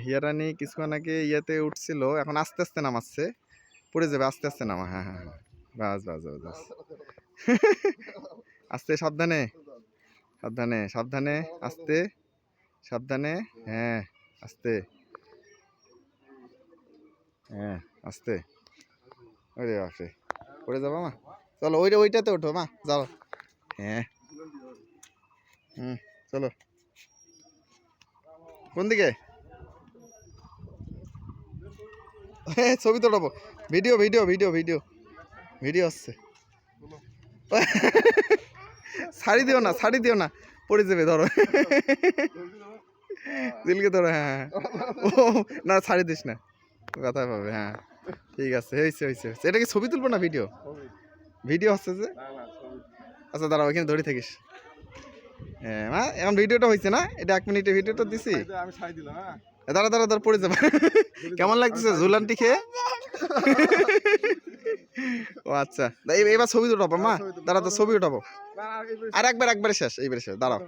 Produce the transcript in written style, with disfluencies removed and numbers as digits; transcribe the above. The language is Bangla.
হিয়ারানি কিছুক্ষণ আগে ইয়েতে উঠছিল, এখন আস্তে আস্তে নামাচ্ছে, পড়ে যাবে, আস্তে আস্তে নামা। হ্যাঁ হ্যাঁ হ্যাঁ, বাস বাস বাস বাস। আস্তে, সাবধানে সাবধানে সাবধানে, আস্তে সাবধানে, হ্যাঁ আস্তে, হ্যাঁ আস্তে। ওরে বাপরে, পড়ে যাবো মা, চলো ওইটাতে ওঠো মা, যাও। হ্যাঁ চলো। কোন দিকে? ছবি তো উঠাবো, video video video video video আসছে। ছাড়ি দিও না, ছাড়ি দিও না, পড়ে যাবে, ধরো দিলকে ধরো। হ্যাঁ হ্যাঁ, ও না ছাড়ি দিস না, কথা পাবে। হ্যাঁ ঠিক আছে, হয়েছে হয়েছে হয়েছে। এটা কি ছবি তুলবো না ভিডিও? ভিডিও হচ্ছে যে। আচ্ছা দাঁড়াও, এখানে ধরে থাকিস। হ্যাঁ মা, এখন ভিডিওটা হয়েছে না, এটা 1 মিনিটের ভিডিওটা দিছি। দাঁড়া দাঁড়া দাঁড়া, পড়ে যাবে। কেমন লাগতেছে ঝুলানটি খেয়ে? ও আচ্ছা, এবার ছবি উঠাবো মা, দাঁড়া তো ছবি উঠাবো। আর একবার শেষ, এইবারে শেষ, দাঁড়াও।